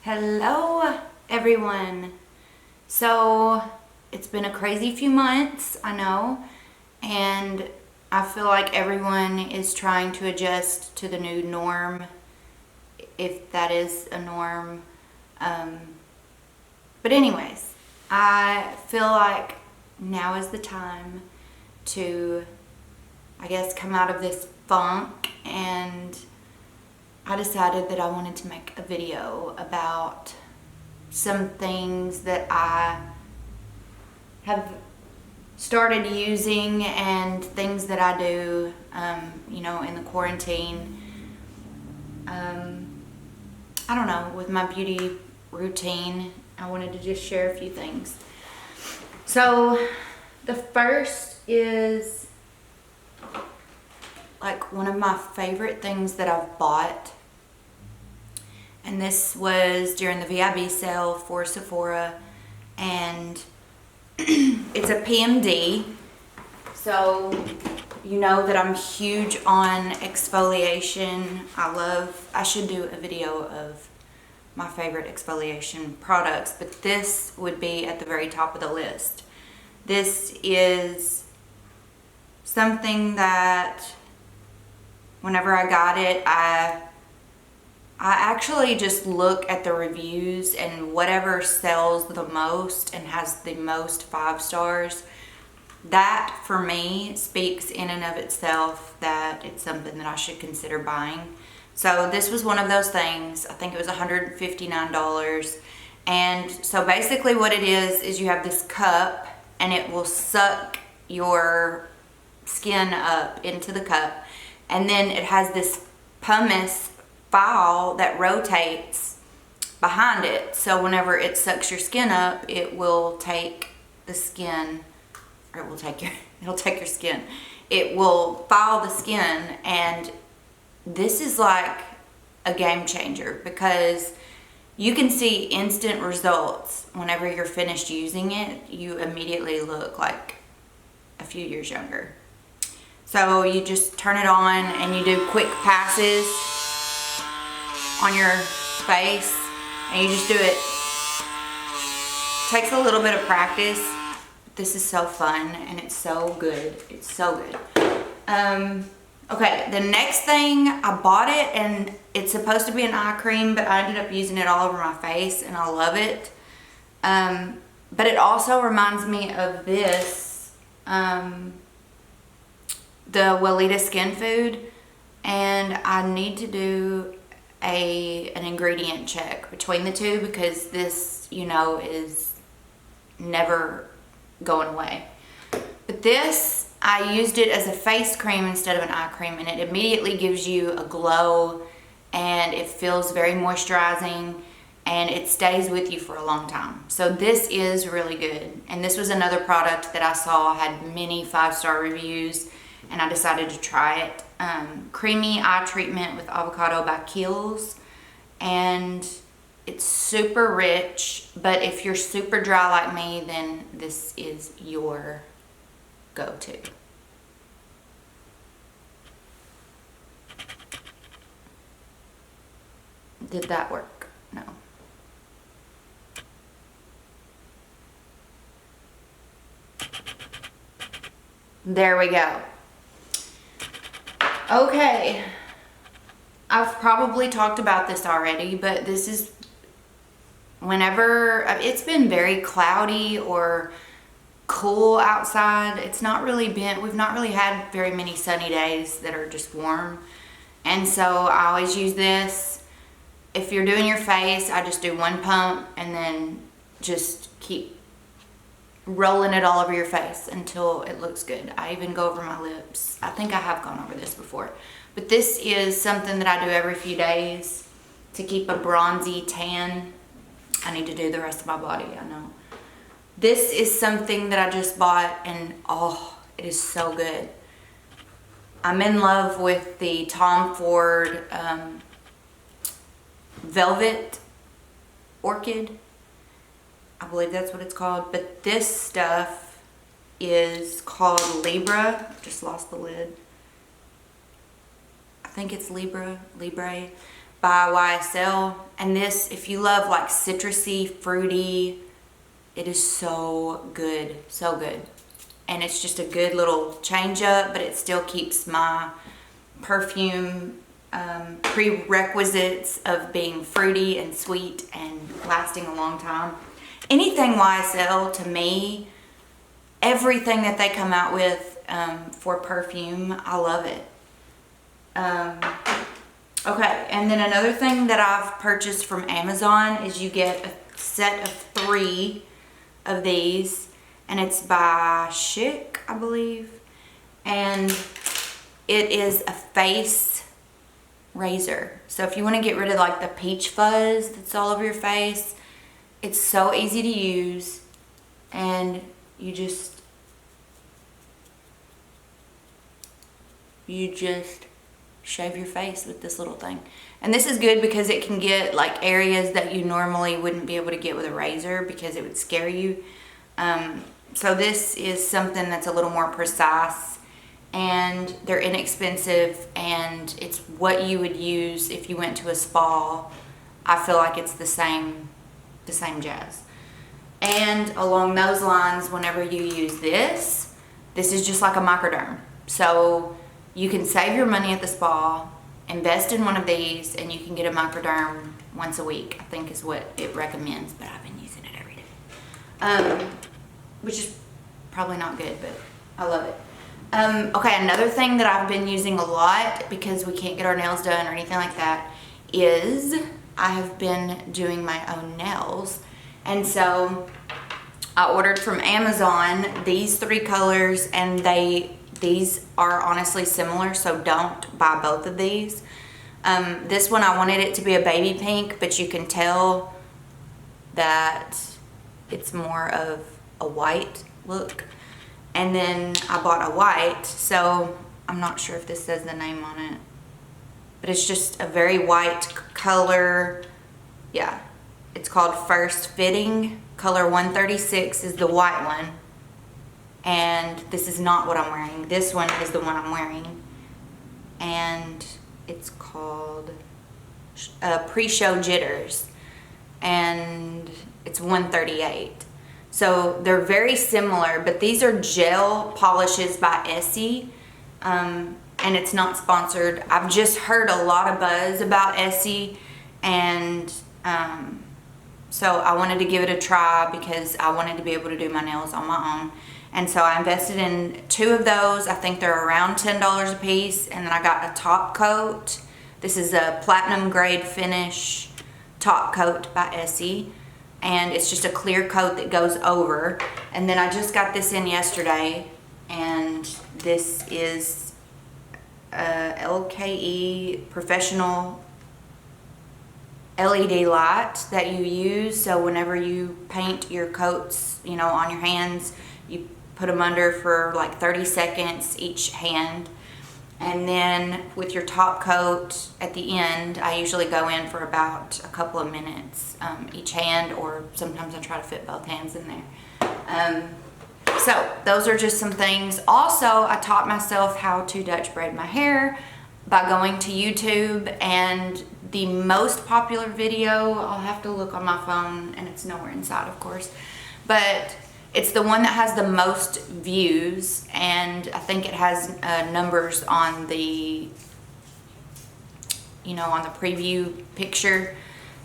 Hello everyone. So it's been a crazy few months, I know, and I feel like everyone is trying to adjust to the new norm, if that is a norm. But anyways, I feel like now is the time to, I guess, come out of this funk, and I decided that I wanted to make a video about some things that I have started using and things that I do, in the quarantine. I don't know, with my beauty routine, I wanted to just share a few things. So the first is like one of my favorite things that I've bought. And this was during the VIB sale for Sephora, and it's a PMD. So you know that I'm huge on exfoliation. I should do a video of my favorite exfoliation products, but this would be at the very top of the list. This is something that whenever I got it, I actually just look at the reviews, and whatever sells the most and has the most 5 stars, that for me speaks in and of itself that it's something that I should consider buying. So this was one of those things. I think it was $159. And so basically what it is you have this cup, and it will suck your skin up into the cup. And then it has this pumice file that rotates behind it, so whenever it sucks your skin up, it will take the skin, or it'll take your skin. It will file the skin, and this is like a game changer because you can see instant results. Whenever you're finished using it, you immediately look like a few years younger. So you just turn it on and you do quick passes on your face, and you just do it. Takes a little bit of practice. This is so fun, and it's so good. It's so good. Okay, the next thing, I bought it, and it's supposed to be an eye cream, but I ended up using it all over my face, and I love it. But it also reminds me of this, the Weleda Skin Food, and I need to do an ingredient check between the two because this, is never going away. But this, I used it as a face cream instead of an eye cream, and it immediately gives you a glow, and it feels very moisturizing, and it stays with you for a long time. So this is really good. And this was another product that I saw had many 5-star reviews, and I decided to try it. Creamy eye treatment with avocado by Kiehls, and it's super rich, but if you're super dry like me, then this is your go-to. Did that work? No. There we go. Okay, I've probably talked about this already, but this is whenever it's been very cloudy or cool outside. We've not really had very many sunny days that are just warm. And so I always use this. If you're doing your face, I just do one pump and then just keep rolling it all over your face until it looks good. I even go over my lips. I think I have gone over this before. But this is something that I do every few days to keep a bronzy tan. I need to do the rest of my body, I know. This is something that I just bought, and it is so good. I'm in love with the Tom Ford Velvet Orchid. I believe that's what it's called, but this stuff is called Libre. Just lost the lid. I think it's Libre, by YSL. And this, if you love like citrusy, fruity, it is so good, so good. And it's just a good little change up, but it still keeps my perfume prerequisites of being fruity and sweet and lasting a long time. Anything YSL, to me, everything that they come out with for perfume, I love it. Okay, and then another thing that I've purchased from Amazon is you get a set of 3 of these, and it's by Chic, I believe, and it is a face razor. So if you want to get rid of like the peach fuzz that's all over your face, it's so easy to use, and you just shave your face with this little thing. And this is good because it can get like areas that you normally wouldn't be able to get with a razor because it would scare you. So this is something that's a little more precise, and they're inexpensive, and it's what you would use if you went to a spa. I feel like it's the same jazz. And along those lines, whenever you use this is just like a microderm. So you can save your money at the spa, invest in one of these, and you can get a microderm once a week, I think is what it recommends, but I've been using it every day. Which is probably not good, but I love it. Okay, another thing that I've been using a lot because we can't get our nails done or anything like that is I have been doing my own nails. And so I ordered from Amazon these 3 colors, and these are honestly similar, so don't buy both of these. This one I wanted it to be a baby pink, but you can tell that it's more of a white look. And then I bought a white, so I'm not sure if this says the name on it, but it's just a very white color. Yeah, it's called First Fitting. Color 136 is the white one. And this is not what I'm wearing. This one is the one I'm wearing. And it's called Pre-Show Jitters. And it's 138. So they're very similar, but these are gel polishes by Essie. And it's not sponsored. I've just heard a lot of buzz about Essie, and so I wanted to give it a try because I wanted to be able to do my nails on my own. And so I invested in 2 of those. I think they're around $10 a piece. And then I got a top coat. This is a platinum grade finish top coat by Essie. And it's just a clear coat that goes over. And then I just got this in yesterday. And this is LKE professional LED light that you use. So whenever you paint your coats, you know, on your hands, you put them under for like 30 seconds each hand. And then with your top coat at the end, I usually go in for about a couple of minutes each hand, or sometimes I try to fit both hands in there. So those are just some things. Also, I taught myself how to Dutch braid my hair by going to YouTube, and the most popular video, I'll have to look on my phone, and it's nowhere inside, of course, but it's the one that has the most views, and I think it has numbers on the, you know, on the preview picture.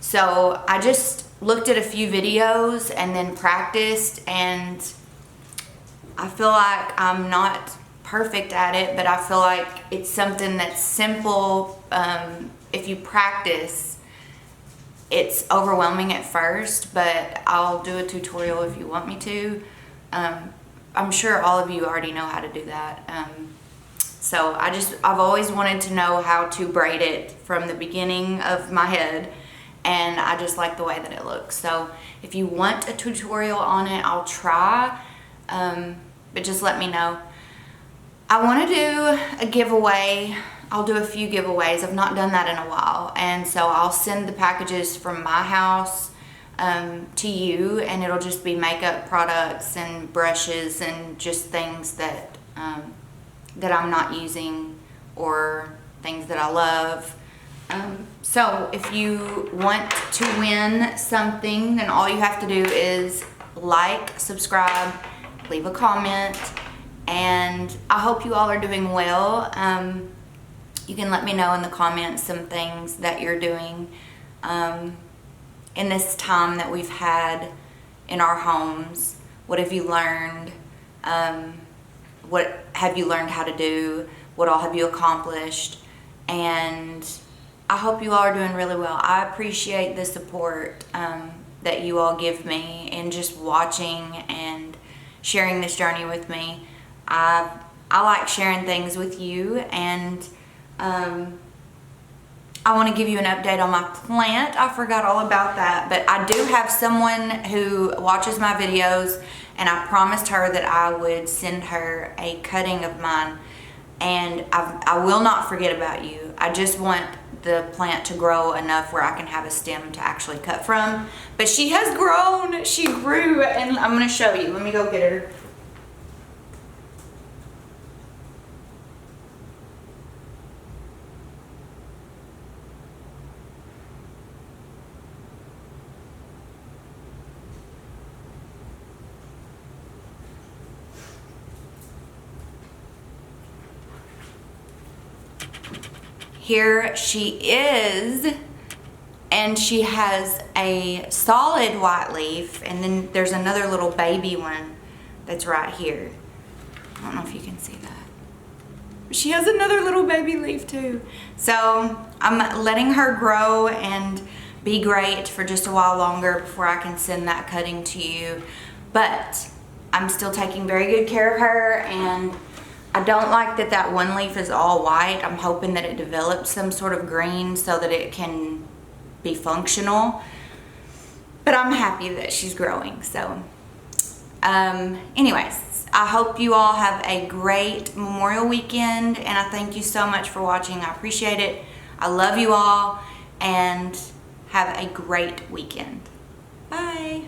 So I just looked at a few videos and then practiced, and I feel like I'm not perfect at it, but I feel like it's something that's simple. If you practice, it's overwhelming at first, but I'll do a tutorial if you want me to. I'm sure all of you already know how to do that. So I've always wanted to know how to braid it from the beginning of my head, and I just like the way that it looks. So if you want a tutorial on it, I'll try, but just let me know. I want to do a giveaway. I'll do a few giveaways. I've not done that in a while, and so I'll send the packages from my house to you, and it'll just be makeup products and brushes and just things that that I'm not using, or things that I love. So if you want to win something, then all you have to do is like, subscribe, leave a comment, and I hope you all are doing well. You can let me know in the comments some things that you're doing in this time that we've had in our homes. What have you learned? What have you learned how to do? What all have you accomplished? And I hope you all are doing really well. I appreciate the support that you all give me and just watching and sharing this journey with me. I like sharing things with you, and I want to give you an update on my plant. I forgot all about that, but I do have someone who watches my videos, and I promised her that I would send her a cutting of mine, and I will not forget about you. I just want the plant to grow enough where I can have a stem to actually cut from. But she has grown, she grew, and I'm gonna show you. Let me go get her. Here she is, and she has a solid white leaf, and then there's another little baby one that's right here. I don't know if you can see that. She has another little baby leaf too. So I'm letting her grow and be great for just a while longer before I can send that cutting to you. But I'm still taking very good care of her, and I don't like that that one leaf is all white. I'm hoping that it develops some sort of green so that it can be functional. But I'm happy that she's growing. So anyways, I hope you all have a great Memorial weekend, and I thank you so much for watching. I appreciate it. I love you all, and have a great weekend. Bye.